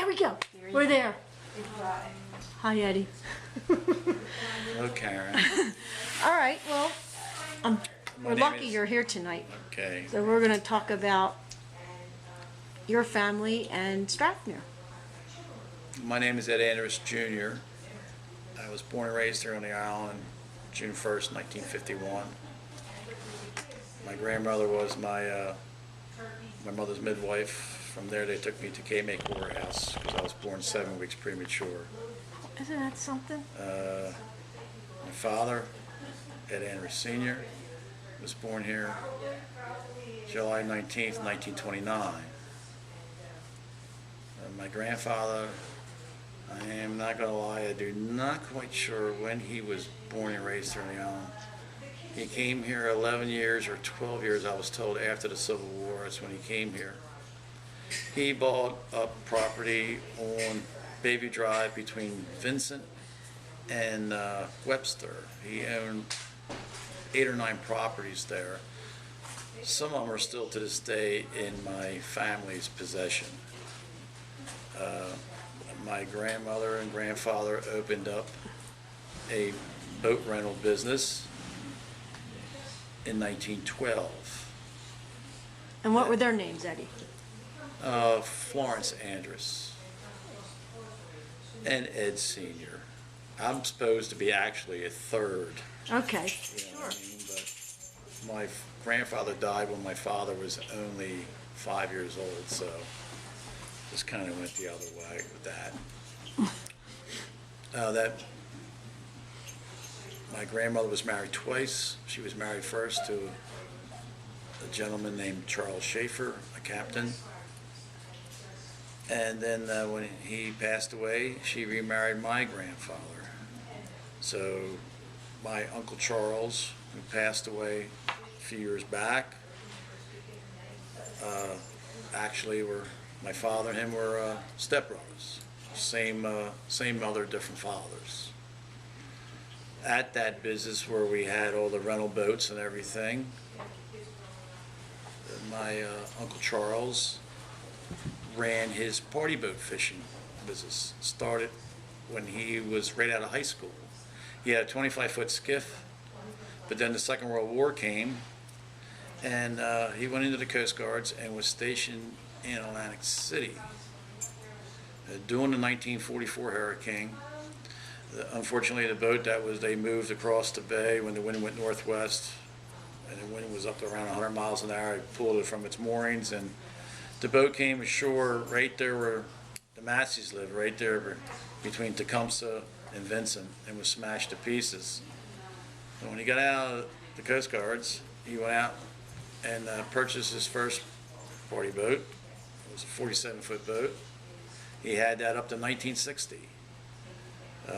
we go. We're there. Hi, Eddie. Hello, Karen. All right, well, we're name lucky is- you're here tonight. Okay. So we're going to talk about your family and Strathmere. My name is Ed Andress Jr. I was born and raised here on the island June 1st, 1951. My grandmother was my mother's midwife. From there, they took me to K-Make Warehouse because I was born 7 weeks premature. Isn't that something? My father, Ed Andress Sr., was born here July 19th, 1929. My grandfather, I am not going to lie, I do not quite sure when he was born and raised here on the island. He came here 11 years or 12 years, I was told, after the Civil War. That's when he came here. He bought up property on Bayview Drive between Vincent and Webster. He owned 8 or 9 properties there. Some of them are still to this day in my family's possession. My grandmother and grandfather opened up a boat rental business in 1912. And what were their names, Eddie? Florence Andress and Ed Sr. I'm supposed to be actually a third. Okay. You know what I mean? But my grandfather died when my father was only 5 years old, so just kind of went the other way with that. My grandmother was married twice. She was married first to a gentleman named Charles Schaefer, a captain. And then when he passed away, she remarried my grandfather. So my Uncle Charles, who passed away a few years back, actually my father and him were stepbrothers. Same mother, different fathers. At that business where we had all the rental boats and everything, my Uncle Charles ran his party boat fishing business. Started when he was right out of high school. He had a 25-foot skiff, but then the Second World War came, and he went into the Coast Guards and was stationed in Atlantic City. During the 1944 hurricane, unfortunately the boat they moved across the bay when the wind went northwest, and the wind was up to around 100 miles an hour. It pulled it from its moorings, and the boat came ashore right there where the Matseys lived, right there between Tecumseh and Vincent, and was smashed to pieces. And when he got out of the Coast Guards, he went out and purchased his first party boat. It was a 47-foot boat. He had that up to 1960. In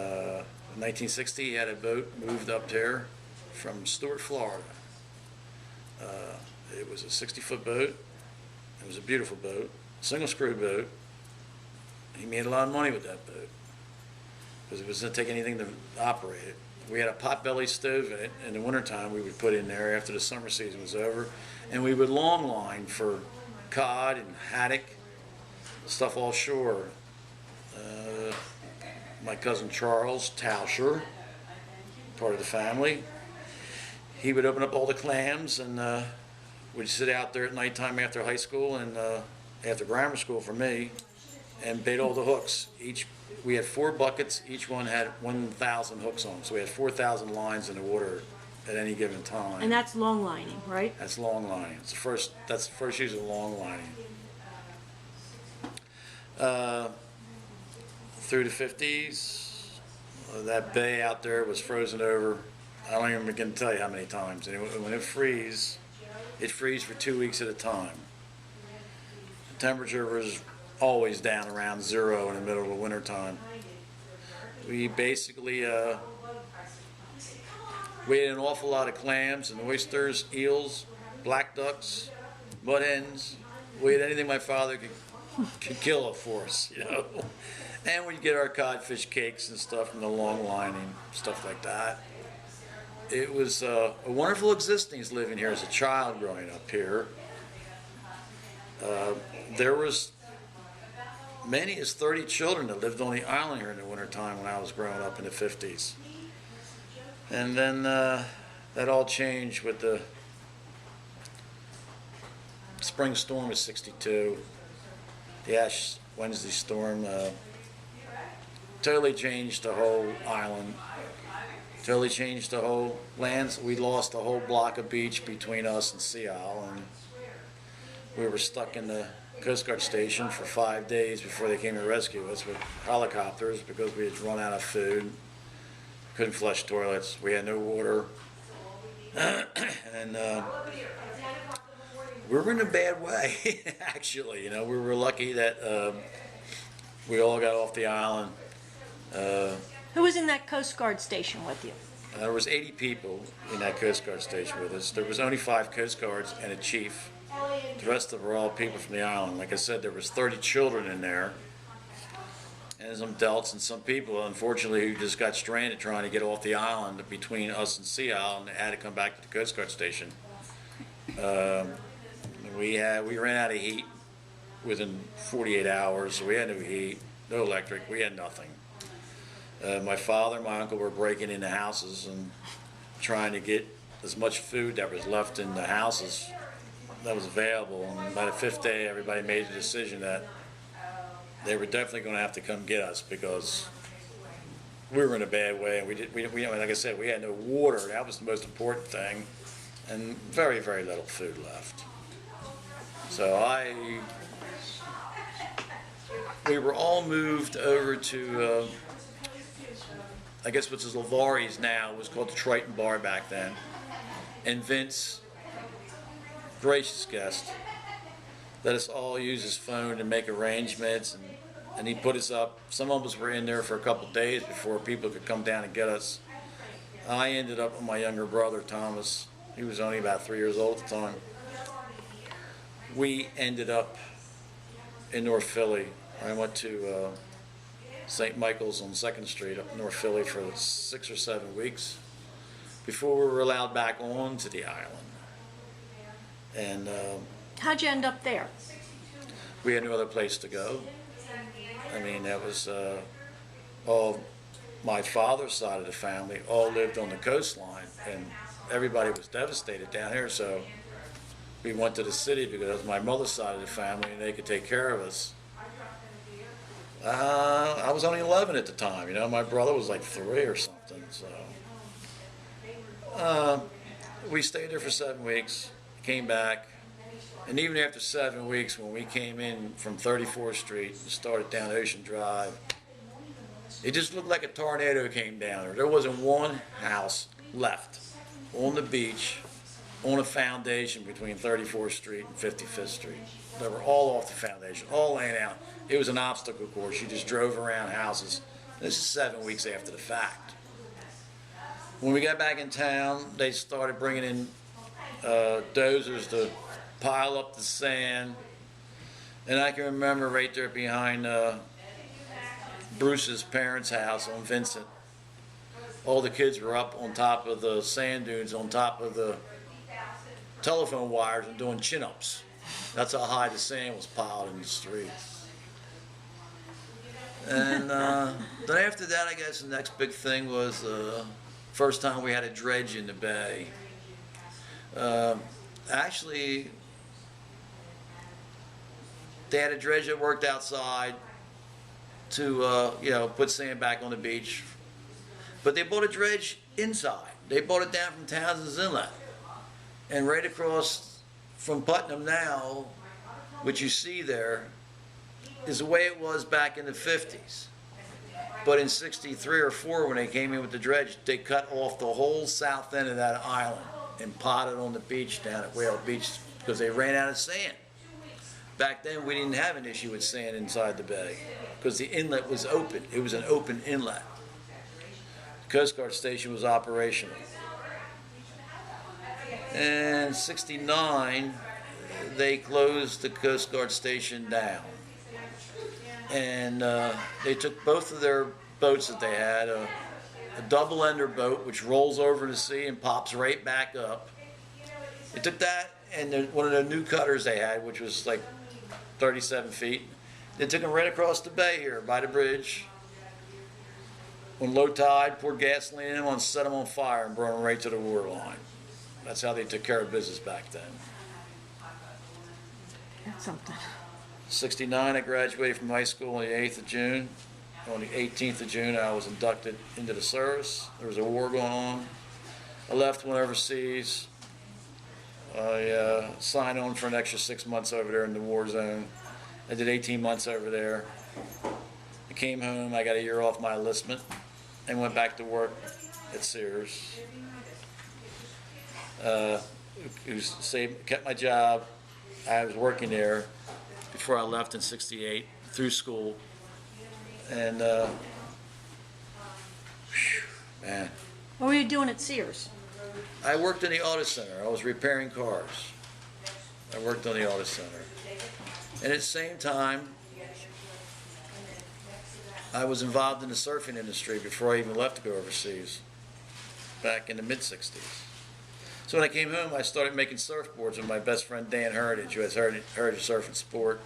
1960, he had a boat moved up there from Stuart, Florida. It was a 60-foot boat. It was a beautiful boat, single screw boat. He made a lot of money with that boat because it wasn't take anything to operate it. We had a potbelly stove in it. In the wintertime, we would put in there after the summer season was over, and we would long line for cod and haddock, stuff offshore. My cousin Charles Tauscher, part of the family, he would open up all the clams and would sit out there at nighttime after high school and after grammar school for me and bait all the hooks. We had 4 buckets, each one had 1,000 hooks on them, so we had 4,000 lines in the water at any given time. And that's long lining, right? That's long lining. That's the first use of long lining. Through the 50s, that bay out there was frozen over. I don't even begin to tell you how many times. And when it freezes for 2 weeks at a time. The temperature was always down around 0 in the middle of the winter time. We basically we had an awful lot of clams and oysters, eels, black ducks, mud hens. We had anything my father could kill it for us, you know. And we'd get our codfish cakes and stuff from the long lining, stuff like that. It was a wonderful existence living here as a child growing up here. There was many as 30 children that lived on the island here in the wintertime when I was growing up in the 50s. And then that all changed with the spring storm of '62, the Ash Wednesday storm. Totally changed the whole island, totally changed the whole lands. We lost a whole block of beach between us and Sea Isle, and we were stuck in the Coast Guard station for 5 days before they came to rescue us with helicopters because we had run out of food, couldn't flush toilets, we had no water, and we were in a bad way, actually. You know, we were lucky that we all got off the island. Who was in that Coast Guard station with you? There was 80 people in that Coast Guard station with us. There was only 5 Coast Guards and a chief. The rest of them were all people from the island. Like I said, there was 30 children in there, and some adults and some people, unfortunately, who just got stranded trying to get off the island between us and Sea Isle, and they had to come back to the Coast Guard station. We ran out of heat within 48 hours. So we had no heat, no electric. We had nothing. My father and my uncle were breaking into houses and trying to get as much food that was left in the houses that was available. And by the 5th day, everybody made the decision that they were definitely going to have to come get us because we were in a bad way. And like I said, we had no water. That was the most important thing, and very, very little food left. So we were all moved over to, I guess what's Lavari's now, was called the Triton Bar back then. And Vince, gracious guest, let us all use his phone to make arrangements, and he put us up. Some of us were in there for a couple of days before people could come down and get us. I ended up with my younger brother, Thomas. He was only about 3 years old at the time. We ended up in North Philly. I went to St. Michael's on 2nd Street up in North Philly for 6 or 7 weeks before we were allowed back onto the island. And How'd you end up there? we had no other place to go. I mean, that was all my father's side of the family all lived on the coastline, and everybody was devastated down here. So we went to the city because it was my mother's side of the family, and they could take care of us. I was only 11 at the time, you know. My brother was like 3 or something. So we stayed there for 7 weeks, came back, and even after 7 weeks, when we came in from 34th Street and started down Ocean Drive, it just looked like a tornado came down there. There wasn't one house left on the beach, on a foundation between 34th Street and 55th Street. They were all off the foundation, all laying out. It was an obstacle course. You just drove around houses. This is 7 weeks after the fact. When we got back in town, they started bringing in dozers to pile up the sand. And I can remember right there behind Bruce's parents' house on Vincent, all the kids were up on top of the sand dunes, on top of the telephone wires, and doing chin-ups. That's how high the sand was piled in the streets. And then after that, I guess the next big thing was first time we had a dredge in the bay. Actually, they had a dredge that worked outside to put sand back on the beach, but they bought a dredge inside. They bought it down from Townsend's Inlet, and right across from Putnam now, what you see there is the way it was back in the 50s. But in 63 or 4, when they came in with the dredge, they cut off the whole south end of that island and potted on the beach down at Whale Beach because they ran out of sand. Back then, we didn't have an issue with sand inside the bay because the inlet was open. It was an open inlet. The Coast Guard station was operational. In 69, they closed the Coast Guard station down. And they took both of their boats that they had, a double-ender boat, which rolls over the sea and pops right back up. They took that and one of the new cutters they had, which was like 37 feet. They took them right across the bay here by the bridge. On low tide, poured gasoline in them, set them on fire, and brought them right to the water line. That's how they took care of business back then. That's something. 69, I graduated from high school on the 8th of June. On the 18th of June, I was inducted into the service. There was a war going on. I left, went overseas. I signed on for an extra 6 months over there in the war zone. I did 18 months over there. I came home, I got a year off my enlistment, and went back to work at Sears. Kept my job. I was working there before I left in '68 through school. And, man. What were you doing at Sears? I worked in the auto center. I was repairing cars. I worked on the auto center. And at the same time, I was involved in the surfing industry before I even left to go overseas, back in the mid-'60s. So when I came home, I started making surfboards with my best friend Dan Heritage, who has Heritage Surf and Sport.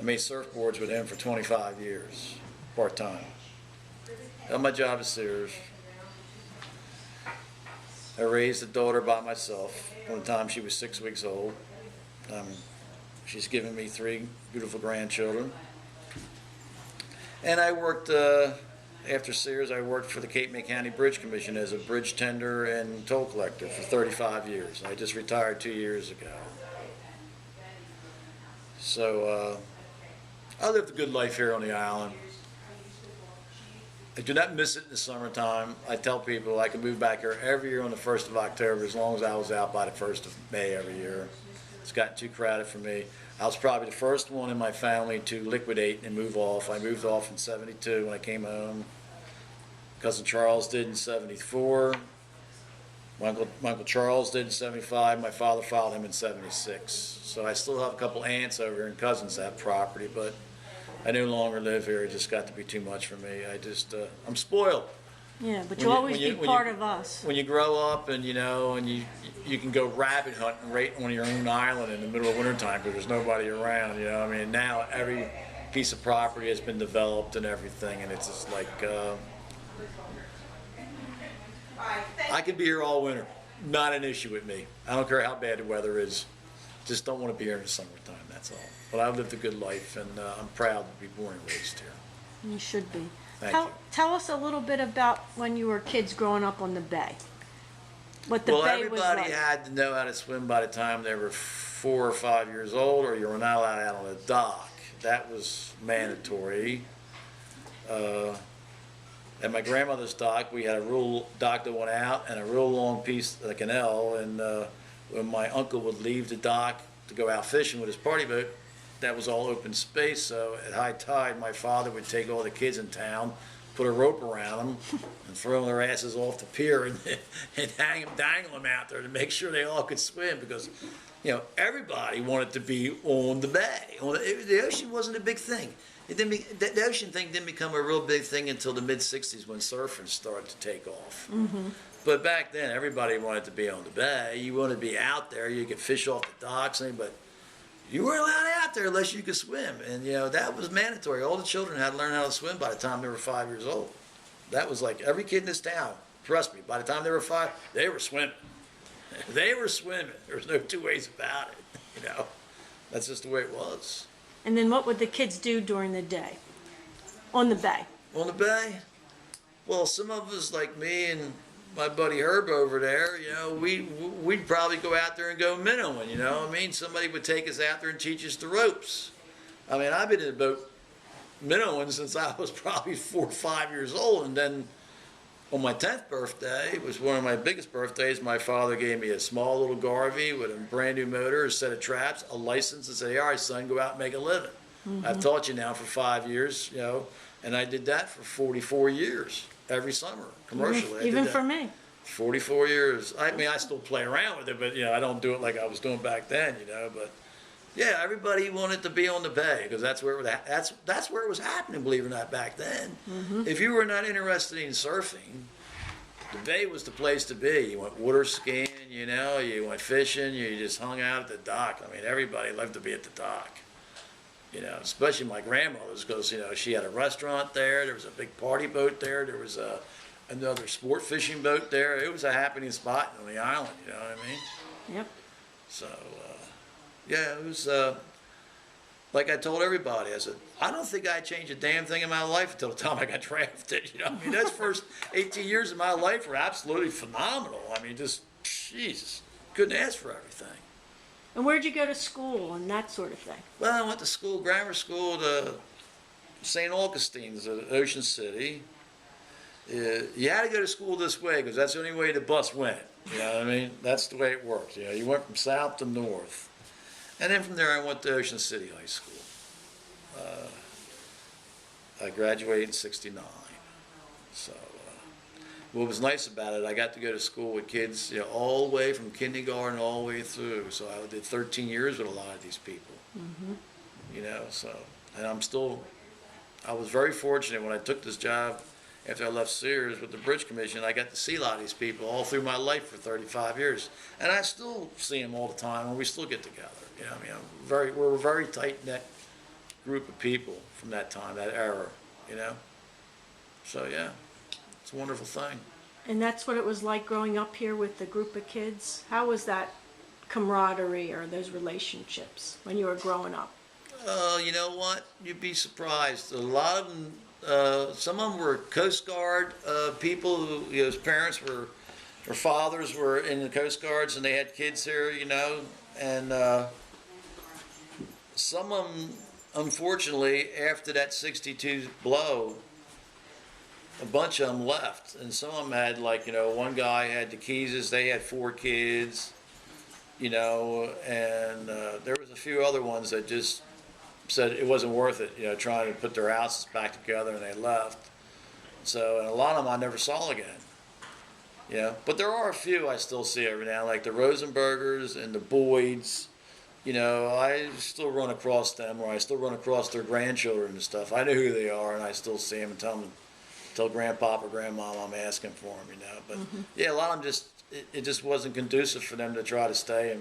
I made surfboards with him for 25 years, part-time. Held my job at Sears. I raised a daughter by myself. One time she was 6 weeks old. She's given me 3 beautiful grandchildren. And I worked, after Sears, I worked for the Cape May County Bridge Commission as a bridge tender and toll collector for 35 years. I just retired 2 years ago. So I lived a good life here on the island. I do not miss it in the summertime. I tell people I can move back here every year on the 1st of October as long as I was out by the 1st of May every year. It's gotten too crowded for me. I was probably the first one in my family to liquidate and move off. I moved off in '72 when I came home. Cousin Charles did in '74. My Uncle Charles did in '75. My father followed him in '76. So I still have a couple aunts over here and cousins that have property, but I no longer live here. It just got to be too much for me. I'm spoiled. Yeah, but you'll always be part of us. When you grow up and, and you can go rabbit hunting right on your own island in the middle of wintertime because there's nobody around, I mean, now every piece of property has been developed and everything, and it's just like, I could be here all winter. Not an issue with me. I don't care how bad the weather is. Just don't want to be here in the summertime, that's all. But I've lived a good life, and I'm proud to be born and raised here. You should be. Thank you. Tell us a little bit about when you were kids growing up on the bay. What the bay was like. Well, everybody had to know how to swim by the time they were 4 or 5 years old, or you were not allowed out on the dock. That was mandatory. At my grandmother's dock, we had a real dock that went out and a real long piece of the canal, and when my uncle would leave the dock to go out fishing with his party boat, that was all open space. So at high tide, my father would take all the kids in town, put a rope around them, and throw their asses off the pier and dangle them out there to make sure they all could swim, because everybody wanted to be on the bay. The ocean wasn't a big thing. The ocean thing didn't become a real big thing until the mid-'60s when surfing started to take off. Mm-hmm. But back then, everybody wanted to be on the bay. You wanted to be out there. You could fish off the docks, but you weren't allowed out there unless you could swim. And, that was mandatory. All the children had to learn how to swim by the time they were 5 years old. That was like every kid in this town, trust me, by the time they were 5, they were swimming. They were swimming. There's no two ways about it, That's just the way it was. And then what would the kids do during the day on the bay? On the bay? Well, some of us, like me and my buddy Herb over there, we'd probably go out there and go minnowing, Somebody would take us out there and teach us the ropes. I've been in the boat minnowing since I was probably 4 or 5 years old, and then on my 10th birthday, it was one of my biggest birthdays, my father gave me a small little Garvey with a brand new motor, a set of traps, a license, and said, all right, son, go out and make a living. Mm-hmm. I've taught you now for 5 years, and I did that for 44 years, every summer, commercially. Even for me. 44 years. I still play around with it, but, I don't do it like I was doing back then, but yeah, everybody wanted to be on the bay because that's where it was happening, believe it or not, back then. Mm-hmm. If you were not interested in surfing, the bay was the place to be. You went water skiing, you went fishing, you just hung out at the dock. Everybody loved to be at the dock. You know, especially my grandmother's, because, you know, she had a restaurant there, there was a big party boat there, there was another sport fishing boat there. It was a happening spot on the island, you know what I mean? Yep. So, yeah, it was, like I told everybody, I said, I don't think I changed a damn thing in my life until the time I got drafted, you know? I mean, those first 18 years of my life were absolutely phenomenal. I mean, just, Jesus, couldn't ask for everything. And where'd you go to school and that sort of thing? Well, I went to school, grammar school, to St. Augustine's at Ocean City. You had to go to school this way because that's the only way the bus went. You know what I mean? That's the way it worked. You know, you went from south to north. And then from there, I went to Ocean City High School. I graduated in '69. So, what was nice about it, I got to go to school with kids, you know, all the way from kindergarten all the way through. So I did 13 years with a lot of these people. Mm-hmm. You know, so, and I was very fortunate when I took this job after I left Sears with the Bridge Commission. I got to see a lot of these people all through my life for 35 years. And I still see them all the time, and we still get together. You know, I mean, we're a very tight-knit group of people from that time, that era, you know? So, yeah, it's a wonderful thing. And that's what it was like growing up here with the group of kids? How was that camaraderie or those relationships when you were growing up? You know what? You'd be surprised. A lot of them, some of them were Coast Guard people who, you know, his parents were, or fathers were in the Coast Guards and they had kids here, you know, and some of them, unfortunately, after that '62 blow, a bunch of them left, and some of them had, like, you know, one guy had the Keyses, they had 4 kids, you know, and there was a few other ones that just said it wasn't worth it, you know, trying to put their houses back together, and they left. So, and a lot of them I never saw again, you know. But there are a few I still see every now, like the Rosenbergers and the Boyds. You know, I still run across them, or I still run across their grandchildren and stuff. I know who they are, and I still see them and tell grandpop or grandmom I'm asking for them, you know. But yeah, a lot of them it just wasn't conducive for them to try to stay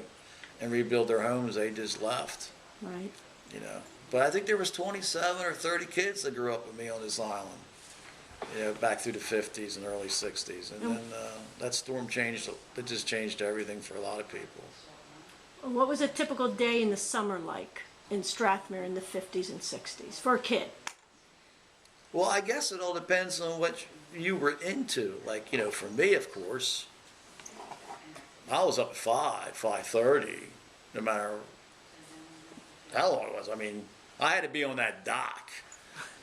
and rebuild their homes. They just left. Right. You know. But I think there was 27 or 30 kids that grew up with me on this island, you know, back through the 50s and early 60s. And then that storm changed, it just changed everything for a lot of people. What was a typical day in the summer like in Strathmere in the 50s and 60s for a kid? Well, I guess it all depends on what you were into. Like, you know, for me, of course, I was up at 5:30, no matter how long it was. I mean, I had to be on that dock.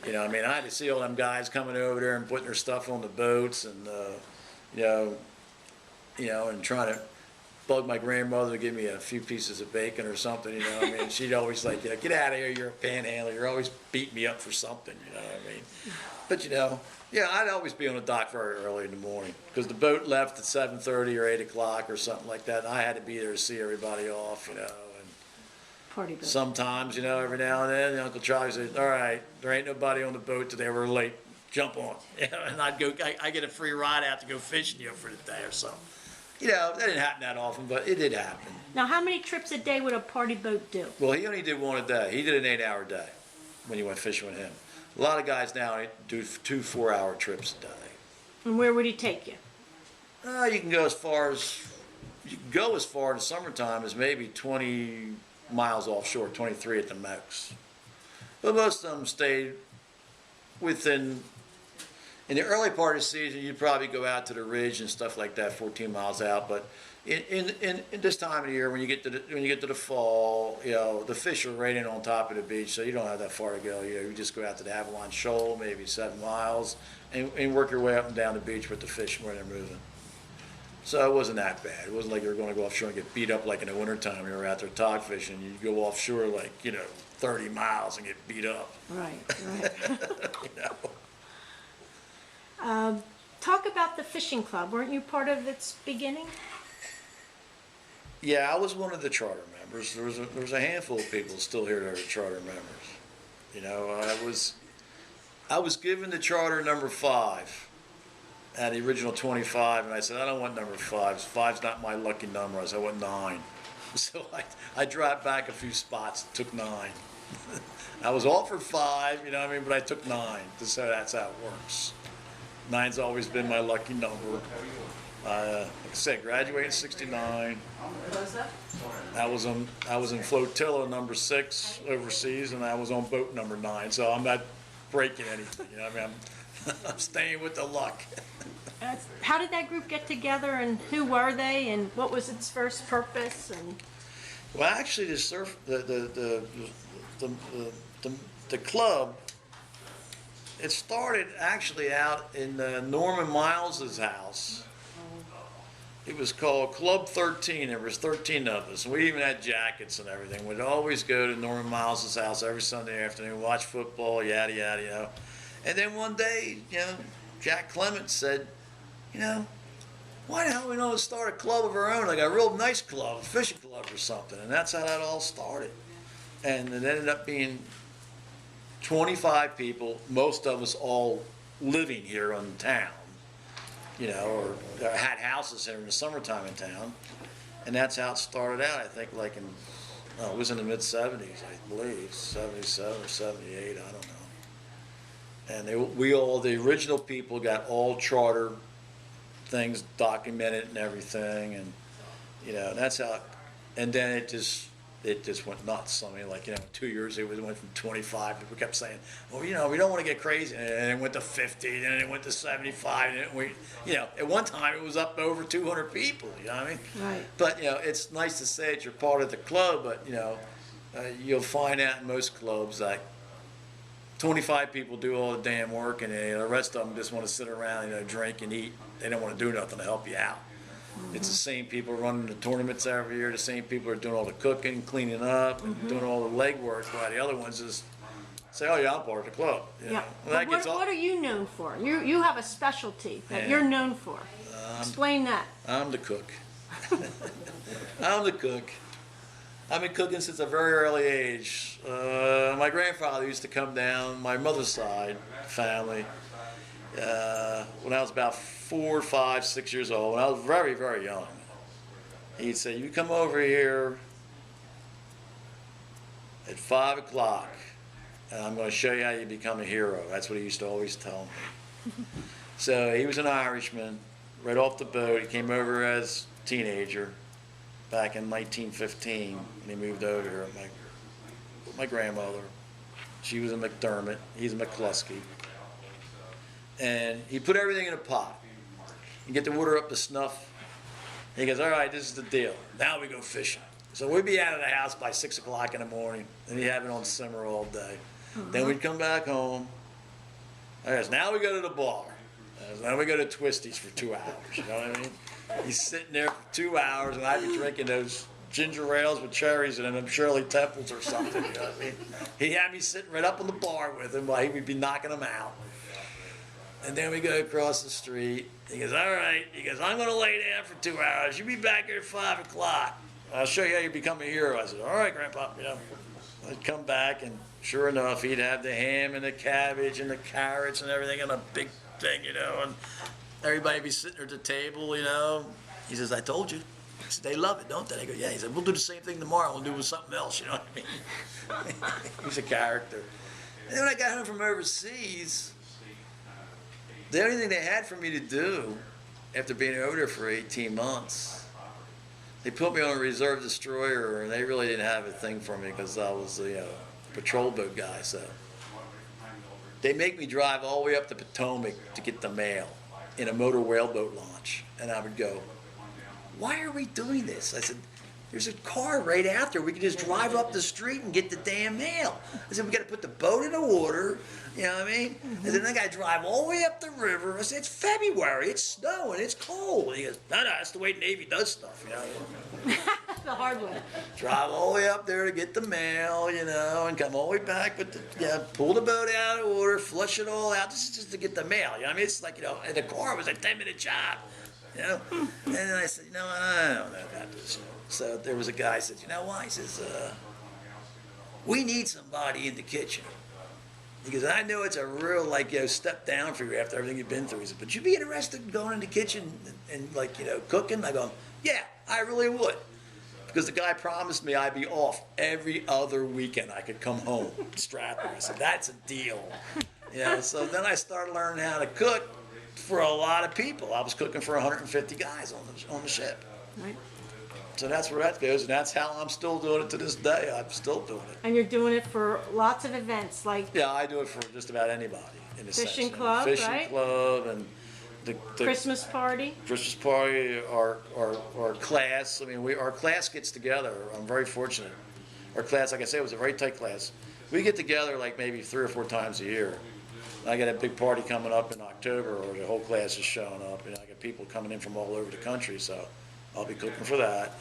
You know, I mean, I had to see all them guys coming over there and putting their stuff on the boats, and you know, and trying to bug my grandmother to give me a few pieces of bacon or something. You know, I mean, she'd always like, you know, get out of here, you're a panhandler. You're always beating me up for something. You know what I mean? But you know, yeah, I'd always be on the dock very early in the morning because the boat left at 7:30 or 8 o'clock or something like that, and I had to be there to see everybody off. You know. Party boat. Sometimes, you know, every now and then, Uncle Charlie said, all right, there ain't nobody on the boat today, we're late, jump on. You know, and I get a free ride out to go fishing, you know, for the day or something. You know, that didn't happen that often, but it did happen. Now, how many trips a day would a party boat do? Well, he only did one a day. He did an 8-hour day when you went fishing with him. A lot of guys now do 2 4-hour trips a day. And where would he take you? You can go as far in the summertime as maybe 20 miles offshore, 23 at the max. But most of them stayed within, in the early part of the season, you'd probably go out to the ridge and stuff like that, 14 miles out. But in this time of the year, when you get to the fall, you know, the fish are right in on top of the beach, so you don't have that far to go. You know, you just go out to the Avalon Shoal, maybe 7 miles, and work your way up and down the beach with the fish when they're moving. So it wasn't that bad. It wasn't like you were going to go offshore and get beat up like in the wintertime. You were out there tog fishing. You'd go offshore like, you know, 30 miles and get beat up. Right, right. You know. Talk about the fishing club. Weren't you part of its beginning? Yeah, I was one of the charter members. There was a handful of people still here that are charter members. You know, I was given the charter number 5. At the original 25, and I said, I don't want number 5. 5's not my lucky number. I said, I want 9. So I dropped back a few spots, took 9. I was offered 5, you know what I mean, but I took 9. So that's how it works. 9's always been my lucky number. Like I said, graduated in '69. I was in flotilla number 6 overseas, and I was on boat number 9. So I'm not breaking anything. You know what I mean? I'm staying with the luck. How did that group get together, and who were they, and what was its first purpose? And Well, actually, the club, it started actually out in Norman Miles's house. It was called Club 13. There was 13 of us. We even had jackets and everything. We'd always go to Norman Miles's house every Sunday afternoon, watch football, yada yada, you know. And then one day, you know, Jack Clement said, you know, why the hell we don't start a club of our own, like a real nice club, a fishing club or something? And that's how that all started. And it ended up being 25 people, most of us all living here in town, you know, or had houses here in the summertime in town. And that's how it started out, I think, like in, it was in the mid-'70s, I believe, 77 or 78, I don't know. And the original people got all charter things documented and everything, and you know, that's how. And then it just went nuts. I mean, like, you know, 2 years it went from 25. People kept saying, well, you know, we don't want to get crazy, and it went to 50, and it went to 75, and we, you know, at one time it was up to over 200 people. You know what I mean? Right. But you know, it's nice to say that you're part of the club, but you know, you'll find out in most clubs that 25 people do all the damn work, and the rest of them just want to sit around, you know, drink and eat. They don't want to do nothing to help you out. Mm-hmm. It's the same people running the tournaments every year. The same people are doing all the cooking, cleaning up, and doing all the legwork. While the other ones just say, "Oh yeah, I'm part of the club." You know? Well, what are you known for? You have a specialty that you're known for. Explain that. I'm the cook. I'm the cook. I've been cooking since a very early age. My grandfather used to come down, my mother's side family, when I was about 4, 5, 6 years old, when I was very, very young. He'd say, you come over here at 5 o'clock, and I'm going to show you how you become a hero. That's what he used to always tell me. So he was an Irishman, right off the boat. He came over as a teenager back in 1915, and he moved over here with my grandmother. She was a McDermott, he's a McCluskey. And he put everything in a pot. You get the water up to snuff. He goes, all right, this is the deal. Now we go fishing. So we'd be out of the house by 6 o'clock in the morning, and he'd have it on simmer all day. Then we'd come back home. I guess, now we go to the bar. Then we go to Twisties for 2 hours, you know what I mean? He's sitting there for 2 hours, and I'd be drinking those ginger ales with cherries in them, Shirley Temples or something, you know what I mean? He had me sitting right up on the bar with him while he would be knocking them out. And then we go across the street. He goes, all right. He goes, I'm going to lay down for 2 hours. You be back here at 5 o'clock. I'll show you how you become a hero. I said, all right, Grandpa. You know, I'd come back, and sure enough, he'd have the ham and the cabbage and the carrots and everything on a big thing, you know, and everybody be sitting at the table, you know. He says, I told you. I said, they love it, don't they? I go, yeah. He said, we'll do the same thing tomorrow. We'll do it with something else, you know what I mean? He's a character. And then when I got home from overseas, the only thing they had for me to do after being over there for 18 months, they put me on a reserve destroyer, and they really didn't have a thing for me because I was a patrol boat guy. So they make me drive all the way up the Potomac to get the mail in a motor whaleboat launch. And I would go, why are we doing this? I said, there's a car right out there. We can just drive up the street and get the damn mail. I said, we got to put the boat in the water. You know what I mean? And then I got to drive all the way up the river. I said, it's February. It's snowing. It's cold. And he goes, no, that's the way the Navy does stuff. You know? The hard way. Drive all the way up there to get the mail, you know, and come all the way back with the, pull the boat out of the water, flush it all out. This is just to get the mail. You know what I mean? It's like, you know, and the car was a 10-minute job. You know? And then I said, you know what? I don't know about this. So there was a guy who said, you know why? He says, we need somebody in the kitchen. Because I know it's a real, like, step down for you after everything you've been through. He said, but you'd be interested in going in the kitchen and like, cooking? I go, yeah, I really would. because the guy promised me I'd be off every other weekend. I could come home, Stratford. I said, that's a deal. So then I started learning how to cook for a lot of people. I was cooking for 150 guys on the ship. Right. So that's where that goes, and that's how I'm still doing it to this day. I'm still doing it. And you're doing it for lots of events, like Yeah, I do it for just about anybody in a sense. Fishing club, Fishing right? club and the Christmas party. Christmas party, our class. I mean, our class gets together. I'm very fortunate. Our class, like I said, was a very tight class. We get together like maybe 3 or 4 times a year. I got a big party coming up in October, or the whole class is showing up. I got people coming in from all over the country, so I'll be cooking for that.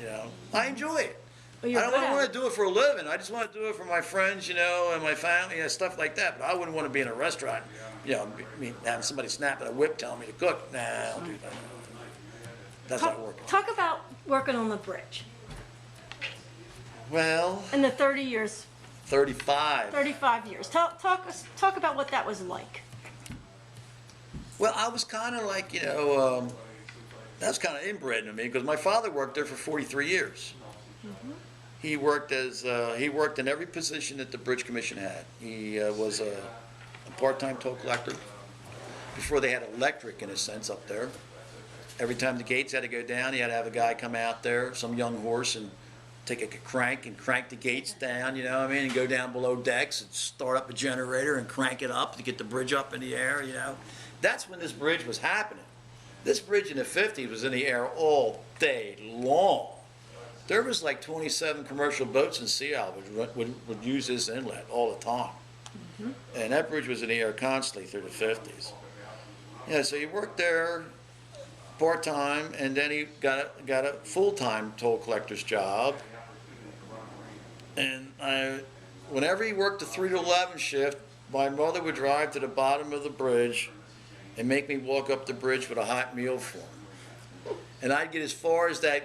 I enjoy it. Well, I don't want to do it for a living. I just want to do it for my friends, and my family, stuff like that. But I wouldn't want to be in a restaurant, having somebody snapping a whip telling me to cook. Nah, I'll do that. That's not working. Talk about working on the bridge. Well, In the 30 years, 35. 35 years. Talk about what that was like. Well, I was kind of like, that's kind of inbred in me because my father worked there for 43 years. Mm-hmm. He worked in every position that the Bridge Commission had. He was a part-time toll collector. Before they had electric, in a sense, up there. Every time the gates had to go down, he had to have a guy come out there, some young horse, and take a crank and crank the gates down, and go down below decks and start up a generator and crank it up to get the bridge up in the air, That's when this bridge was happening. This bridge in the 50s was in the air all day long. There was like 27 commercial boats in Sea Isle would use this inlet all the time. Mm-hmm. And that bridge was in the air constantly through the 50s. So he worked there part-time, and then he got a full-time toll collector's job. And whenever he worked the 3 to 11 shift, my mother would drive to the bottom of the bridge and make me walk up the bridge with a hot meal for him. And I'd get as far as that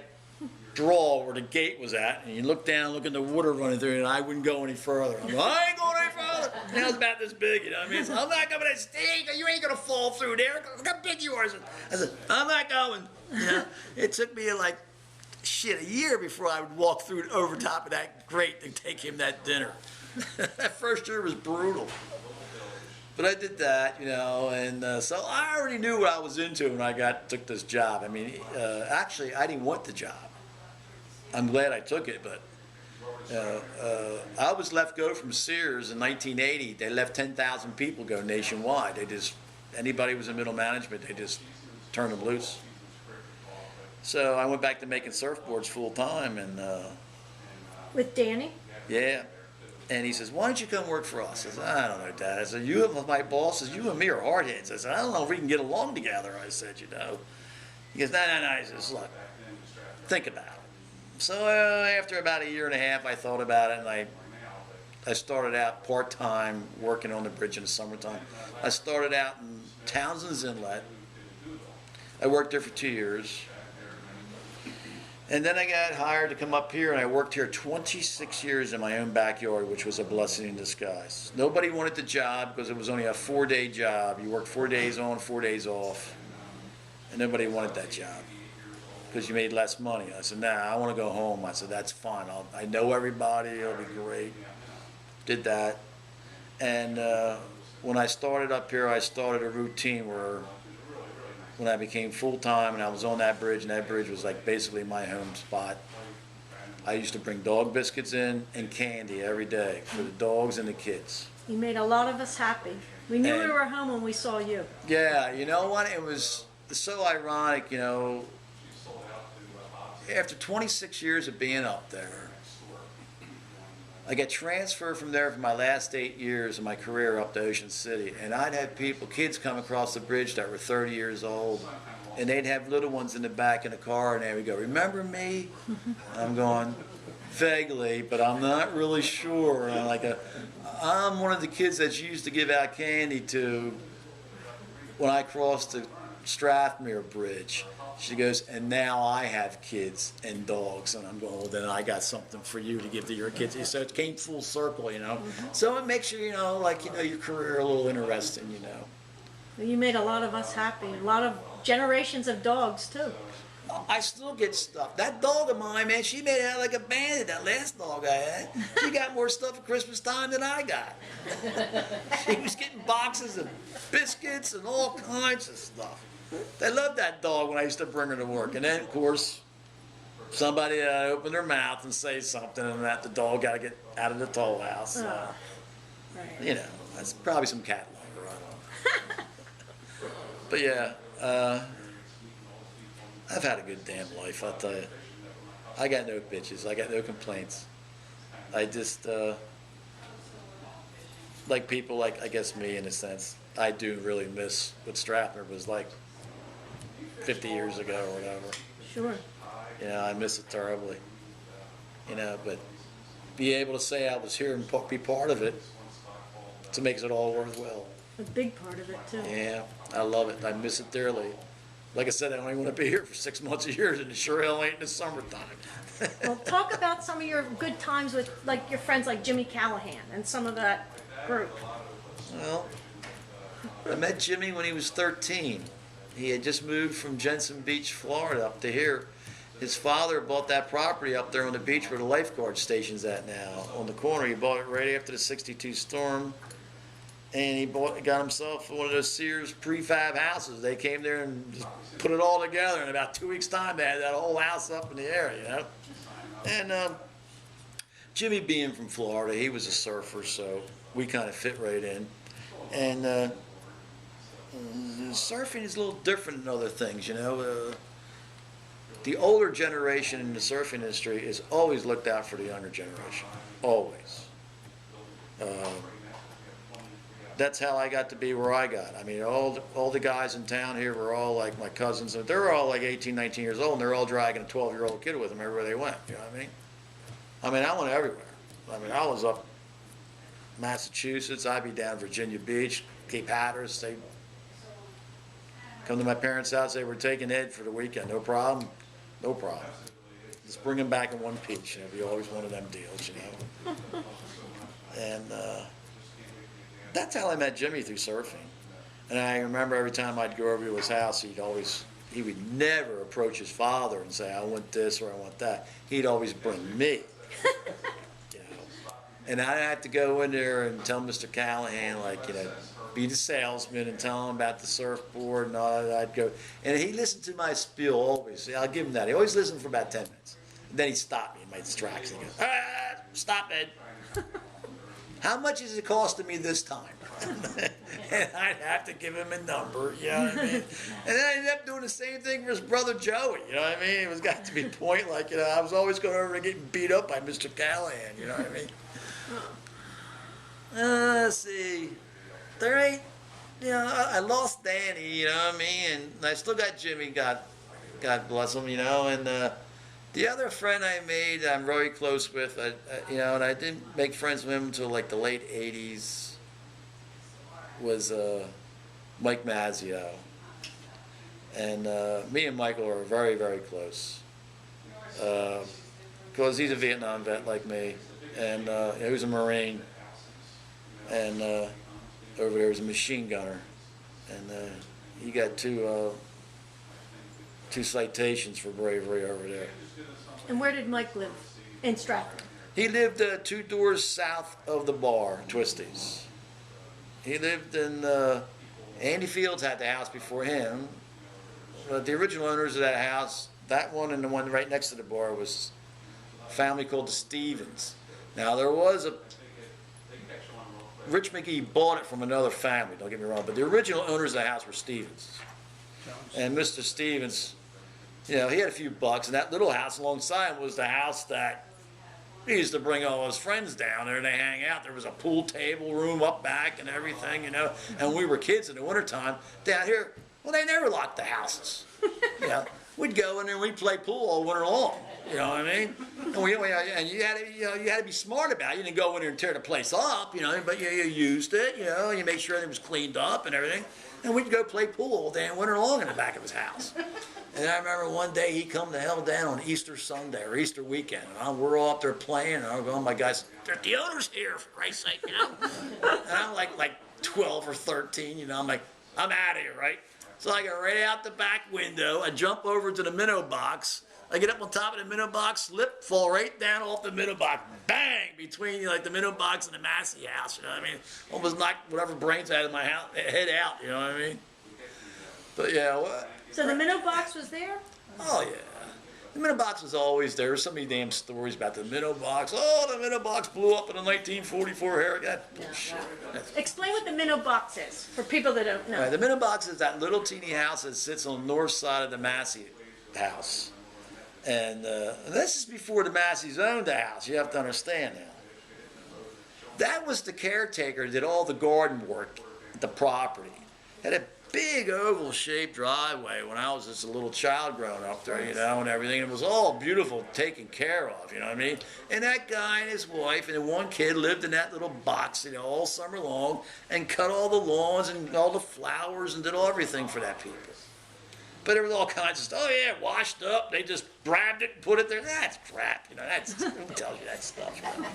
draw where the gate was at, and you look down, look at the water running through it, and I wouldn't go any further. I ain't going any further. And I was about this big, So I'm not coming to Steve, you ain't gonna fall through there. Look how big you are. I said, I'm not going. It took me like a year before I would walk through over top of that grate and take him that dinner. That first year was brutal. But I did that, and so I already knew what I was into when I took this job. I mean, actually, I didn't want the job. I'm glad I took it, but I was let go from Sears in 1980. They let 10,000 people go nationwide. Anybody who was in middle management, they just turned them loose. So I went back to making surfboards full time, and With Danny? yeah. And he says, why don't you come work for us? I said, I don't know, Dad. I said, my boss says, you and me are hardheads. I said, I don't know if we can get along together. I said, He goes, no. He says, look, think about it. So after about a year and a half, I thought about it, and I started out part-time working on the bridge in the summertime. I started out in Townsend's Inlet. I worked there for 2 years. And then I got hired to come up here, and I worked here 26 years in my own backyard, which was a blessing in disguise. Nobody wanted the job because it was only a 4-day job. You worked 4 days on, 4 days off. And nobody wanted that job because you made less money. I said, nah, I want to go home. I said, that's fine. I know everybody. It'll be great. Did that. And when I started up here, I started a routine where when I became full-time and I was on that bridge, and that bridge was like basically my home spot, I used to bring dog biscuits in and candy every day for the dogs and the kids. You made a lot of us happy. We knew we were home when we saw you. Yeah, you know what? It was so ironic, After 26 years of being up there, I got transferred from there for my last 8 years of my career up to Ocean City, and I'd have kids come across the bridge that were 30 years old, and they'd have little ones in the back in the car, and they would go, remember me? And I'm going, vaguely, but I'm not really sure. And I'm one of the kids that's used to give out candy to when I crossed the Strathmere Bridge. She goes, and now I have kids and dogs. And I'm going, well, then I got something for you to give to your kids. So it came full circle, Mm-hmm. So it makes your career a little interesting, You made a lot of us happy. A lot of generations of dogs, too. I still get stuff. That dog of mine, man, she made out like a bandit, that last dog I had. She got more stuff at Christmas time than I got. She was getting boxes of biscuits and all kinds of stuff. They loved that dog when I used to bring her to work. And then, of course, somebody opened their mouth and say something, and that the dog got to get out of the toll house. Right. You know, that's probably some cat lover. I don't know. But yeah, I've had a good damn life, I'll tell you. I got no bitches. I got no complaints. I just, like people like, I guess me in a sense, I do really miss what Strathmore was like 50 years ago or whatever. Sure. You know, I miss it terribly. You know, but be able to say I was here and be part of it, it makes it all worthwhile. A big part of it, too. Yeah, I love it. I miss it dearly. Like I said, I only want to be here for 6 months a year, and it sure hell ain't in the summertime. Well, talk about some of your good times with, like, your friends like Jimmy Callahan and some of that group. Well, I met Jimmy when he was 13. He had just moved from Jensen Beach, Florida, up to here. His father bought that property up there on the beach where the lifeguard station's at now, on the corner. He bought it right after the '62 storm. And he got himself one of those Sears prefab houses. They came there and just put it all together. In about 2 weeks' time, they had that whole house up in the air, you know. And Jimmy being from Florida, he was a surfer, so we kind of fit right in. And surfing is a little different than other things, you know. The older generation in the surfing industry is always looked out for the younger generation, always. That's how I got to be where I got. I mean, all the guys in town here were all like my cousins. They're all like 18, 19 years old, and they're all dragging a 12-year-old kid with them everywhere they went. You know what I mean? I went everywhere. I mean, I was up Massachusetts. I'd be down Virginia Beach, Cape Hatteras. They come to my parents' house. They were taking Ed for the weekend. No problem. No problem. Just bring him back in one piece. You know, we always one of them deals, you know. And that's how I met Jimmy, through surfing. And I remember every time I'd go over to his house, he would never approach his father and say, I want this or I want that. He'd always bring me. You know? And I'd have to go in there and tell Mr. Callahan, like, you know, be the salesman and tell him about the surfboard and all that. I'd go, and he listened to my spiel always. I'll give him that. He always listened for about 10 minutes. And then he'd stop me in my distraction. He goes, stop it. How much is it costing me this time? And I'd have to give him a number, you know what I mean? And then I ended up doing the same thing for his brother Joey, you know what I mean? It was got to be a point, like, you know, I was always going over and getting beat up by Mr. Callahan, you know what I mean? Let's see. There ain't, you know, I lost Danny, you know what I mean? And I still got Jimmy, God bless him, you know, and the other friend I made, I'm very close with, you know, and I didn't make friends with him until like the late 80s, was Mike Mazzio. And me and Michael are very, very close. Because he's a Vietnam vet like me, and he was a Marine, and over there was a machine gunner. And he got two citations for bravery over there. And where did Mike live? In Stratford? He lived 2 doors south of the bar, Twisties. He lived in, Andy Fields had the house before him. The original owners of that house, that one and the one right next to the bar, was a family called the Stevens. Now there was Rich McGee bought it from another family, don't get me wrong, but the original owners of the house were Stevens. And Mr. Stevens, you know, he had a few bucks, and that little house alongside was the house that he used to bring all his friends down there and they hang out. There was a pool table room up back and everything, you know. And when we were kids in the wintertime down here, well, they never locked the houses. You know, we'd go in there and we'd play pool all winter long. You know what I mean? And you had to be smart about it. You didn't go in there and tear the place up, you know, but you used it, you know, you made sure it was cleaned up and everything. And we'd go play pool all day and winter long in the back of his house. And I remember one day he come to hell down on Easter Sunday or Easter weekend. And we're all up there playing, and I'm going, my guys, the owner's here, for Christ's sake, you know? And I'm like 12 or 13, you know, I'm like, I'm out of here, right? So I go right out the back window. I jump over to the minnow box. I get up on top of the minnow box, slip, fall right down off the minnow box, bang, between like the minnow box and the Massey house. You know what I mean? Almost knocked whatever brains out of my head out. You know what I mean? But yeah. What? So the minnow box was there? Oh yeah. The minnow box was always there. There's so many damn stories about the minnow box. Oh, the minnow box blew up in a 1944 hurricane. Bullshit. Explain what the minnow box is for people that don't know. All right, the minnow box is that little teeny house that sits on the north side of the Massey house. And this is before the Masseys owned the house. You have to understand now. That was the caretaker that did all the garden work at the property. Had a big oval-shaped driveway when I was just a little child growing up there, you know, and everything. It was all beautiful, taken care of, you know what I mean? And that guy and his wife and one kid lived in that little box, you know, all summer long and cut all the lawns and all the flowers and did all everything for that people. But there was all kinds of stuff. Oh yeah, washed up. They just grabbed it and put it there. That's crap, you know. That's who tells you that stuff? Man?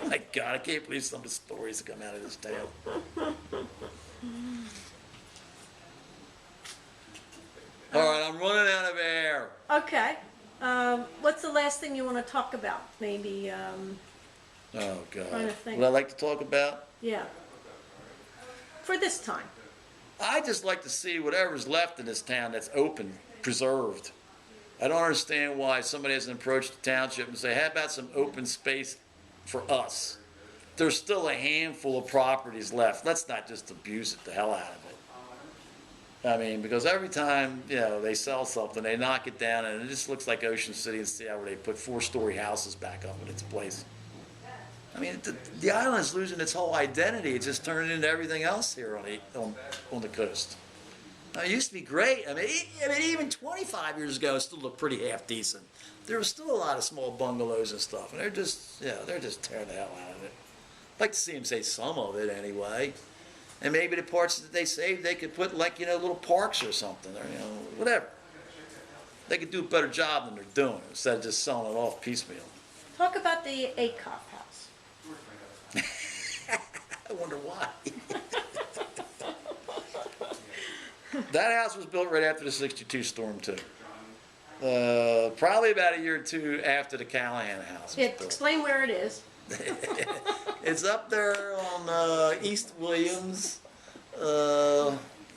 Oh my God, I can't believe some of the stories that come out of this town. All right, I'm running out of air. Okay. What's the last thing you want to talk about? Maybe, Oh God. Trying to think. What I like to talk about? yeah. For this time. I just like to see whatever's left in this town that's open, preserved. I don't understand why somebody hasn't approached the township and say, how about some open space for us? There's still a handful of properties left. Let's not just abuse it the hell out of it. I mean, because every time, you know, they sell something, they knock it down and it just looks like Ocean City and Seattle where they put 4-story houses back up in its place. I mean, the island's losing its whole identity. It's just turning into everything else here on the coast. Now, it used to be great. I mean, even 25 years ago, it still looked pretty half decent. There was still a lot of small bungalows and stuff, and they're just tearing the hell out of it. I'd like to see them say some of it anyway. And maybe the parts that they saved, they could put like, you know, little parks or something, or, you know, whatever. They could do a better job than they're doing instead of just selling it off piecemeal. Talk about the Akoff house. I wonder why. That house was built right after the '62 storm too. Probably about a year or two after the Callahan house was built. Explain where it is. It's up there on East Williams,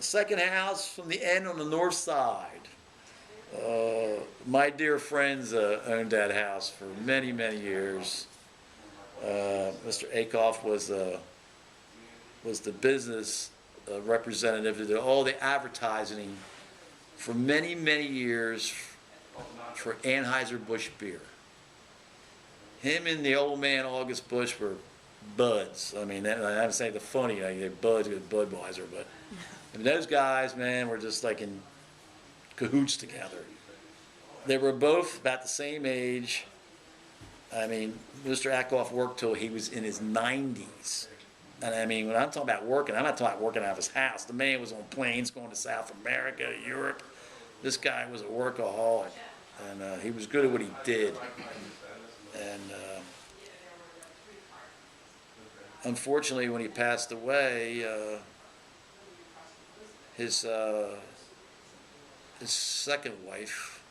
second house from the end on the north side. My dear friends owned that house for many, many years. Mr. Akoff was the business representative that did all the advertising for many, many years for Anheuser-Busch beer. Him and the old man August Busch were buds. I mean, I would say the funny, like they're buds with Budweiser, but I mean, those guys, man, were just like in cahoots together. They were both about the same age. I mean, Mr. Akoff worked till he was in his 90s. And I mean, when I'm talking about working, I'm not talking about working out of his house. The man was on planes going to South America, Europe. This guy was a workaholic, and he was good at what he did. And unfortunately, when he passed away, his second wife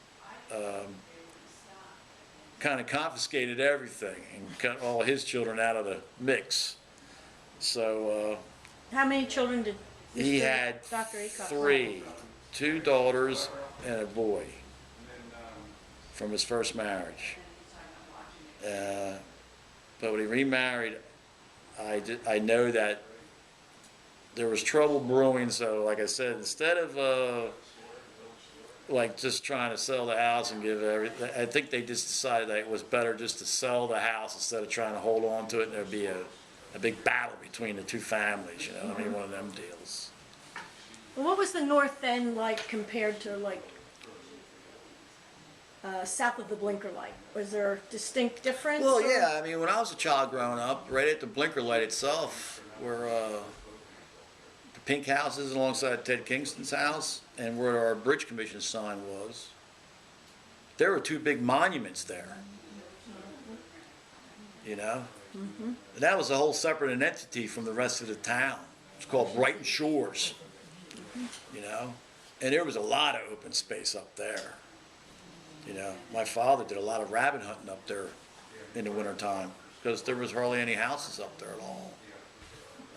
kind of confiscated everything and cut all his children out of the mix. So How many children did he had Dr. Akoff 3, 2 daughters and a boy from his first marriage. But when he remarried, I know that there was trouble brewing. So, like I said, instead of like just trying to sell the house and give everything, I think they just decided that it was better just to sell the house instead of trying to hold on to it, and there'd be a big battle between the two families. You know, I mean, one of them deals. Well, what was the north end like compared to like south of the blinker light? Was there a distinct difference? Well, or? yeah. I mean, when I was a child growing up, right at the blinker light itself, where the pink house is alongside Ted Kingston's house, and where our Bridge Commission sign was, there were 2 big monuments there. You know, and that was a whole separate entity from the rest of the town. It's called Brighton Shores. you know? And there was a lot of open space up there. You know, my father did a lot of rabbit hunting up there in the wintertime because there was hardly any houses up there at all.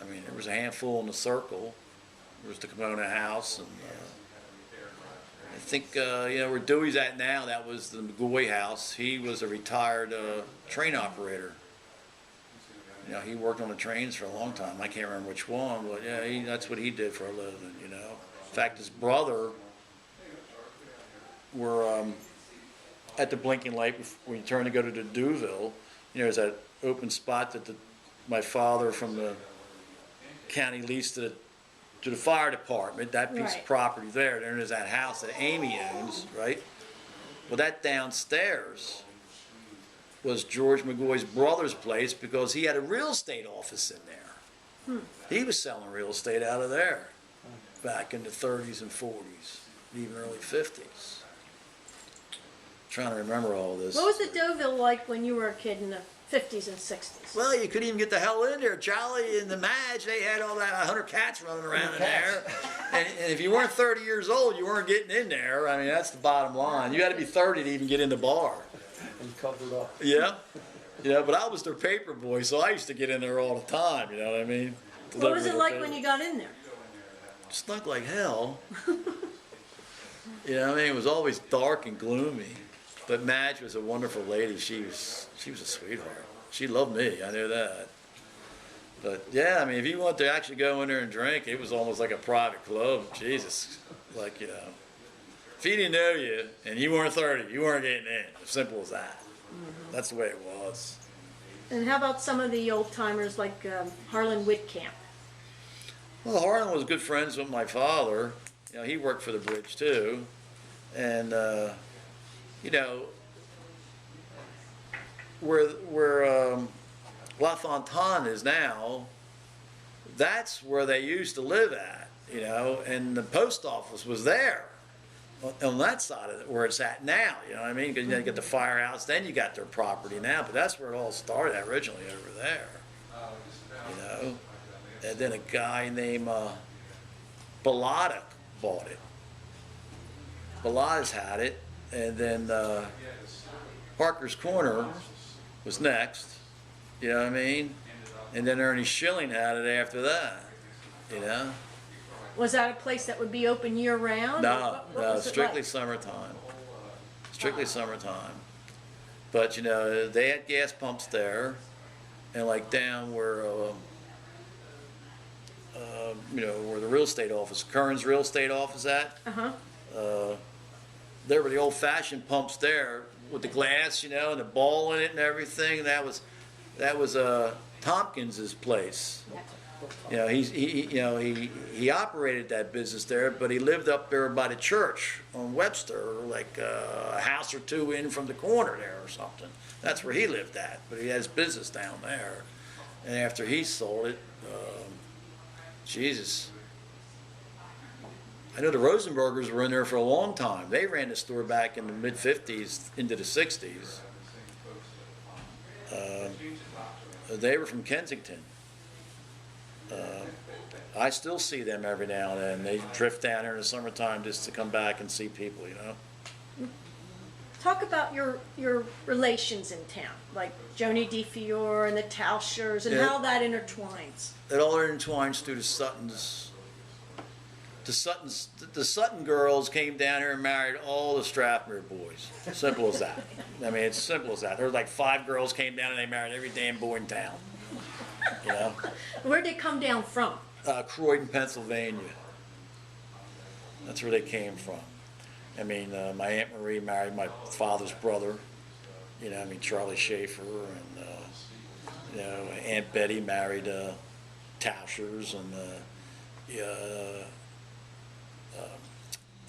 I mean, there was a handful in the circle. There was the Kimona house, and I think, you know, where Dewey's at now, that was the McGoy house. He was a retired train operator. You know, he worked on the trains for a long time. I can't remember which one, but yeah, that's what he did for a living, you know. In fact, his brother were at the blinking light when you turn to go to the Dewville. You know, there's that open spot that my father from the county leased to the fire department, that piece of property there. Then there's that house that Amy owns, right? Well, that downstairs was George McGoy's brother's place because he had a real estate office in there. He was selling real estate out of there back in the 30s and 40s, even early 50s. Trying to remember all this. What was the Deauville like when you were a kid in the 50s and 60s? Well, you couldn't even get the hell in there. Charlie and the Madge, they had all that 100 cats running around in there. And if you weren't 30 years old, you weren't getting in there. I mean, that's the bottom line. You had to be 30 to even get in the bar. And covered up. Yeah. Yeah, but I was their paper boy, so I used to get in there all the time, you know what I mean? What was it like when you got in there? Stunk like hell. You know what I mean? It was always dark and gloomy. But Madge was a wonderful lady. She was a sweetheart. She loved me, I knew that. But yeah, I mean, if you want to actually go in there and drink, it was almost like a private club. Jesus, like, you know. If he didn't know you and you weren't 30, you weren't getting in. As simple as that. That's the way it was. And how about some of the old timers like Harlan Whitcamp? Well, Harlan was good friends with my father. You know, he worked for the bridge too. And, you know, where La Fontaine is now, that's where they used to live at, you know, and the post office was there. On that side of it, where it's at now, you know what I mean? Because you get the firehouse, then you got their property now, but that's where it all started originally over there, you know? And then a guy named Bellata bought it. Bellata's had it, and then Parker's Corner was next, you know what I mean? And then Ernie Schilling had it after that, you know? Was that a place that would be open year round? No, What no, was it strictly like? summertime. Strictly summertime. But, you know, they had gas pumps there, and like down where, you know, where the real estate office, Kern's real estate office at, there were the old-fashioned pumps there with the glass, you know, and the ball in it and everything. That was Tompkins's place. You know, he operated that business there, but he lived up there by the church on Webster, like a house or two in from the corner there or something. That's where he lived at, but he had his business down there. And after he sold it, Jesus. I know the Rosenbergers were in there for a long time. They ran the store back in the mid-50s into the 60s. They were from Kensington. I still see them every now and then. They drift down here in the summertime just to come back and see people, you know. Talk about your relations in town, like Joni DeFiore and the Tauschers, and how that intertwines. It all intertwines through the Suttons. The Sutton girls came down here and married all the Strathmere boys. Simple as that. I mean, it's simple as that. There were like 5 girls came down and they married every damn boy in town. You know? Where'd they come down from? Croydon, Pennsylvania. That's where they came from. I mean, my Aunt Marie married my father's brother. You know, I mean, Charlie Schaefer, and you know, Aunt Betty married Tauschers, and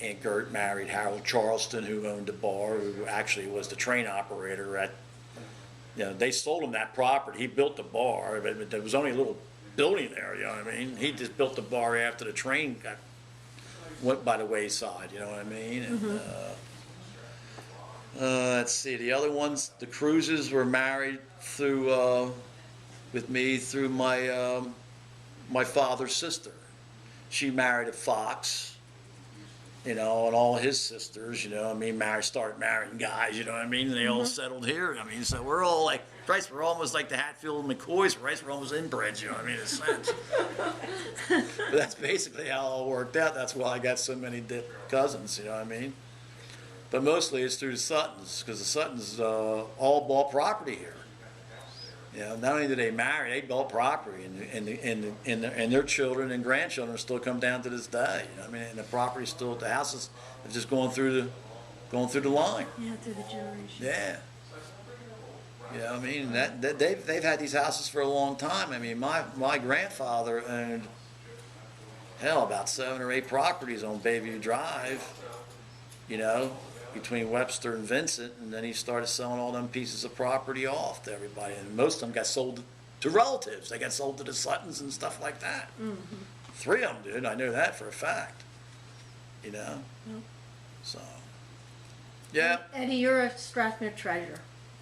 Aunt Gert married Harold Charleston, who owned a bar, who actually was the train operator at. You know, they sold him that property. He built the bar, but there was only a little building there, you know what I mean? He just built the bar after the train went by the wayside, you know what I mean? And, let's see, the other ones, the Cruises were married through, with me through my, my father's sister. she married a fox, you know, and all his sisters, you know, I mean, started marrying guys, you know what I mean? And they all settled here. I mean, so we're all like, Christ, we're almost like the Hatfield and McCoys, right? We're almost inbreds, you know what I mean, in a sense. But that's basically how it all worked out. That's why I got so many cousins, you know what I mean? But mostly it's through the Suttons, because the Suttons all bought property here. You know, not only did they marry, they bought property, and their children and grandchildren still come down to this day. You know, I mean, and the property still, the houses are just going through the line. Yeah, through the generations. Yeah. You know, I mean, they've had these houses for a long time. I mean, my grandfather owned, hell, about 7 or 8 properties on Bayview Drive. You know, between Webster and Vincent, and then he started selling all them pieces of property off to everybody, and most of them got sold to relatives. They got sold to the Suttons and stuff like that. 3 of them did. I know that for a fact. You know, so yeah. Eddie, you're a Strathmere treasure.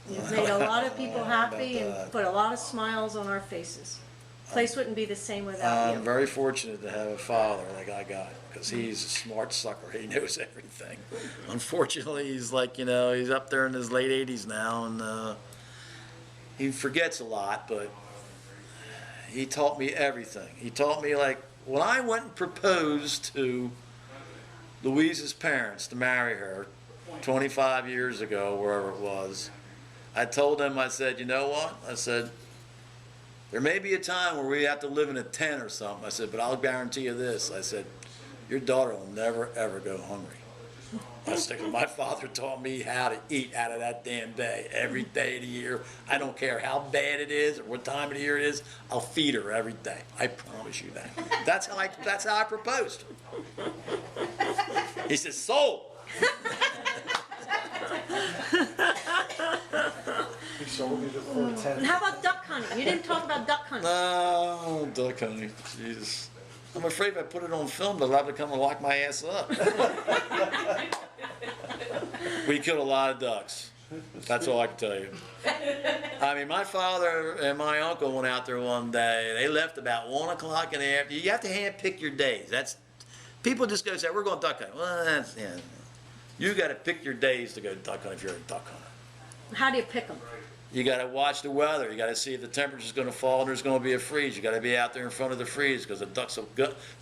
You've made a lot of people happy and put a lot of smiles on our faces. Place wouldn't be the same without you. I'm very fortunate to have a father like I got, because he's a smart sucker. He knows everything. Unfortunately, he's like, you know, he's up there in his late 80s now, and he forgets a lot, but he taught me everything. He taught me, like, when I went and proposed to Louise's parents to marry her 25 years ago, wherever it was, I told them, I said, you know what? I said, there may be a time where we have to live in a tent or something. I said, but I'll guarantee you this. I said, your daughter will never, ever go hungry. I said, my father taught me how to eat out of that damn bay every day of the year. I don't care how bad it is or what time of the year it is. I'll feed her every day. I promise you that. That's how I proposed. He said, sold. He sold me for 10. And how about duck hunting? You didn't talk about duck hunting. No, duck hunting. Jesus. I'm afraid if I put it on film, they'll have to come and lock my ass up. We killed a lot of ducks. That's all I can tell you. I mean, my father and my uncle went out there one day. They left about 1 o'clock in the afternoon. You have to hand pick your days. That's, people just go say, we're going duck hunting. Well, that's, yeah. You got to pick your days to go duck hunting if you're a duck hunter. How do you pick them? You got to watch the weather. You got to see if the temperature's going to fall and there's going to be a freeze. You got to be out there in front of the freeze, because the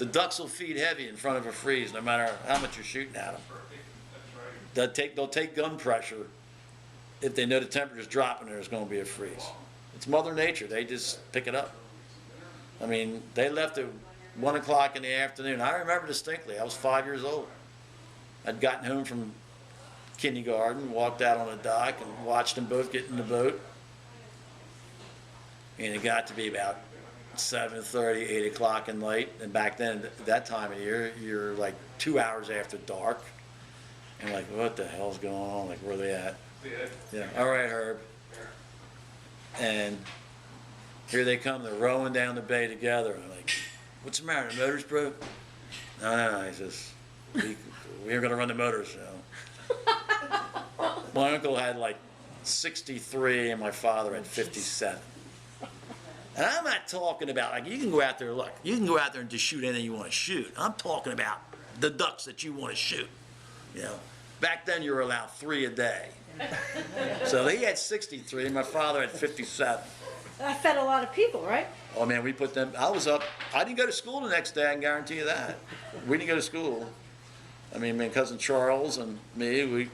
ducks will feed heavy in front of a freeze, no matter how much you're shooting at them. They'll take gun pressure if they know the temperature's dropping and there's going to be a freeze. It's Mother Nature. They just pick it up. I mean, they left at 1 o'clock in the afternoon. I remember distinctly. I was 5 years old. I'd gotten home from kindergarten, walked out on the dock and watched them both get in the boat. And it got to be about 7:30, 8 o'clock at night. And back then, that time of year, you're like 2 hours after dark. And like, what the hell's going on? Like, where are they at? Yeah, all right, Herb. And here they come. They're rowing down the bay together. I'm like, what's the matter? The motor's broke? No. He says, we're going to run the motors, you know. My uncle had like 63 and my father had 57. And I'm not talking about, like, you can go out there, look, you can go out there and just shoot anything you want to shoot. I'm talking about the ducks that you want to shoot. You know, back then you were allowed 3 a day. So he had 63 and my father had 57. I fed a lot of people, right? Oh man, we put them, I didn't go to school the next day, I can guarantee you that. We didn't go to school. I mean, my cousin Charles and me,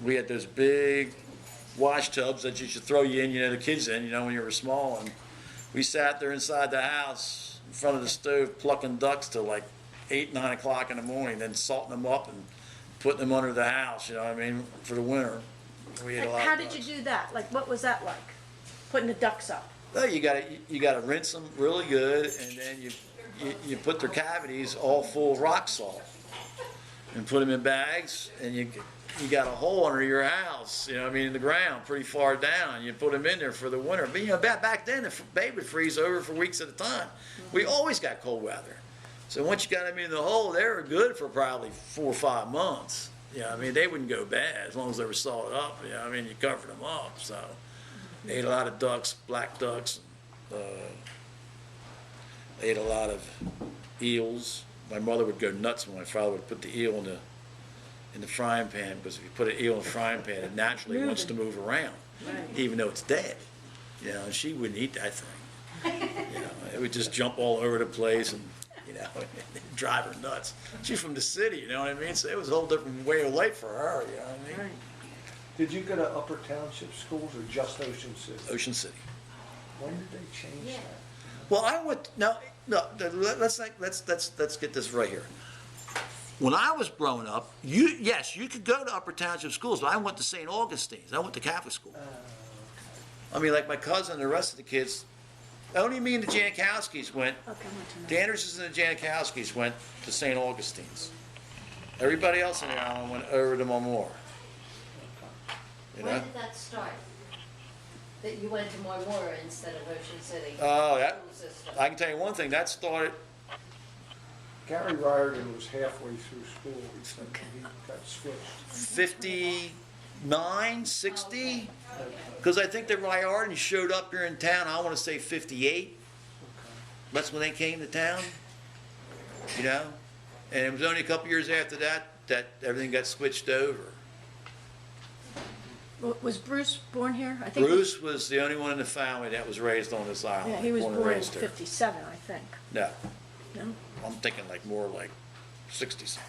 we had those big wash tubs that you should throw you in, you know, the kids in, you know, when you were small. And we sat there inside the house in front of the stove plucking ducks till like 8, 9 o'clock in the morning, then salting them up and putting them under the house, you know what I mean, for the winter. We ate a lot How of did ducks. you do that? Like, what was that like? Putting the ducks up? Well, you gotta rinse them really good, and then you put their cavities all full of rock salt and put them in bags, and you got a hole under your house, you know what I mean, in the ground, pretty far down. You put them in there for the winter. But, you know, back then, the bay would freeze over for weeks at a time. We always got cold weather. So once you got them in the hole, they were good for probably 4 or 5 months. You know, I mean, they wouldn't go bad as long as they were sawed up. You know, I mean, you covered them up. So ate a lot of ducks, black ducks. Ate a lot of eels. my mother would go nuts when my father would put the eel in the frying pan, because if you put an eel in the frying pan, it naturally wants to move around, even though it's dead. You know, and she wouldn't eat that thing. You know, it would just jump all over the place and, you know, drive her nuts. She's from the city, you know what I mean? So it was a whole different way of life for her, you know what I mean? Did you go to Upper Township schools or just Ocean City? Ocean City. When did they change that? Well, I went, no, let's get this right here. When I was growing up, yes, you could go to Upper Township schools, but I went to St. Augustine's. I went to Catholic school. I mean, like my cousin and the rest of the kids, only me and the Janikowskis went. The Andresses and the Janikowskis went to St. Augustine's. Everybody else in the island went over to Memorial. You know? When did that start? That you went to Marmora instead of Ocean City? Oh, that, School system? I can tell you one thing, that started, Gary Riordan was halfway through school, he got switched. 59, 60? Because I think that Riordan showed up here in town, I want to say 58. That's when they came to town, you know? And it was only a couple years after that that everything got switched over. Was Bruce born here? I think. Bruce was the only one in the family that was raised on this island. Yeah, he was and born in raised here. 57, I think. No, No? I'm thinking like more like 60s.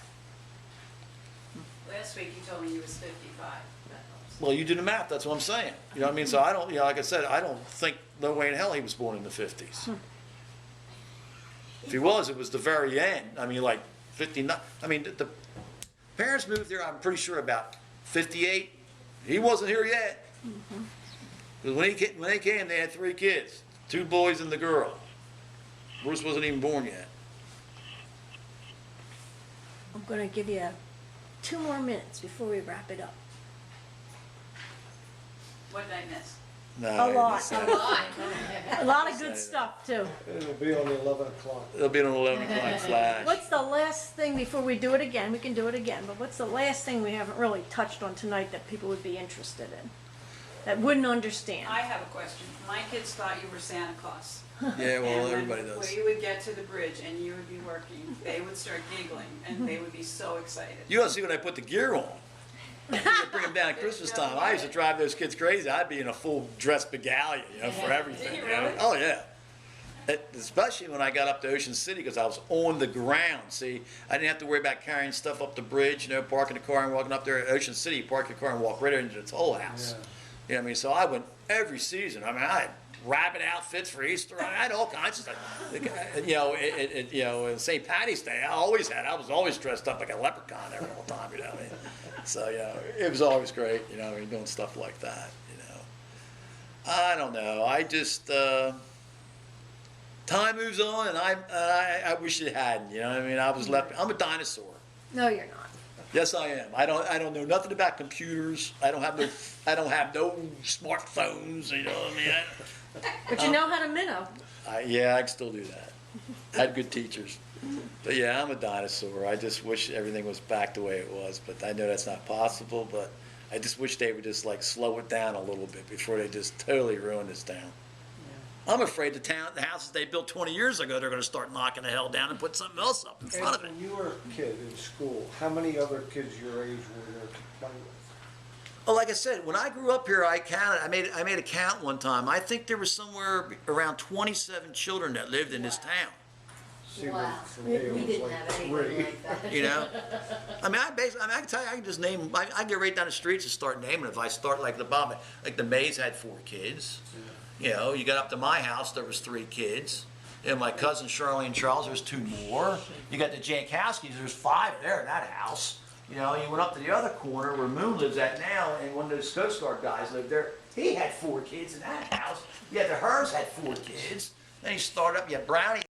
Last week you told me you was 55. That helps. Well, you do the math, that's what I'm saying. You know what I mean? So I don't, you know, like I said, I don't think, no way in hell he was born in the 50s. If he was, it was the very end. I mean, like 59, I mean, the parents moved here, I'm pretty sure about 58. He wasn't here yet. Because when they came, they had 3 kids, 2 boys and the girl. Bruce wasn't even born yet. I'm going to give you 2 more minutes before we wrap it up. What did I miss? No, A lot. it's- A lot of good stuff, too. It'll be on the 11 o'clock. It'll be an 11 o'clock flash. What's the last thing, before we do it again, we can do it again, but what's the last thing we haven't really touched on tonight that people would be interested in? That wouldn't understand? I have a question. My kids thought you were Santa Claus. Yeah, well, And everybody does. when we would get to the bridge and you would be working, they would start giggling and they would be so excited. You ought to see when I put the gear on. You bring them down at Christmas time. I used to drive those kids crazy. I'd be in a full dress begalia, you know, for everything. Did you You know? really? Oh yeah. Especially when I got up to Ocean City, because I was on the ground. See, I didn't have to worry about carrying stuff up the bridge, you know, parking the car and walking up there at Ocean City. You park your car and walk right into the toll house. Yeah. You know what I mean? So I went every season. I mean, I had rabbit outfits for Easter. I had all kinds of stuff. You know, you know, St. Patty's Day, I was always dressed up like a leprechaun every all the time, you know what I mean? So, you know, it was always great, you know, I mean, doing stuff like that, you know. I don't know. I just, time moves on, and I wish it hadn't, you know what I mean? I was left, I'm a dinosaur. No, you're not. Yes, I am. I don't know nothing about computers. I don't have no smartphones, you know what I mean? But you know how to minnow. Yeah, I can still do that. I had good teachers. But yeah, I'm a dinosaur. I just wish everything was back the way it was, but I know that's not possible, but I just wish they would just like slow it down a little bit before they just totally ruin this town. I'm afraid the houses they built 20 years ago, they're going to start knocking the hell down and put something else up in front of it. When you were a kid in school, how many other kids your age were there to play with? Well, like I said, when I grew up here, I counted. I made a count one time. I think there was somewhere around 27 children that lived in this town. See, Wow. for We me, it was didn't like have 3. anything like that. You know, I mean, I can tell you, I can just name. I can get right down the streets and start naming. If I start like the bottom, like the Mays had 4 kids. You know, you got up to my house, there was 3 kids. And my cousin Shirley and Charles, there's 2 more. You got the Jankowskis, there's 5 there in that house. You know, you went up to the other corner where Moon lives at now, and one of those Coast Guard guys lived there. He had 4 kids in that house. You had the Hers had 4 kids. Then he started up, you had Brownie.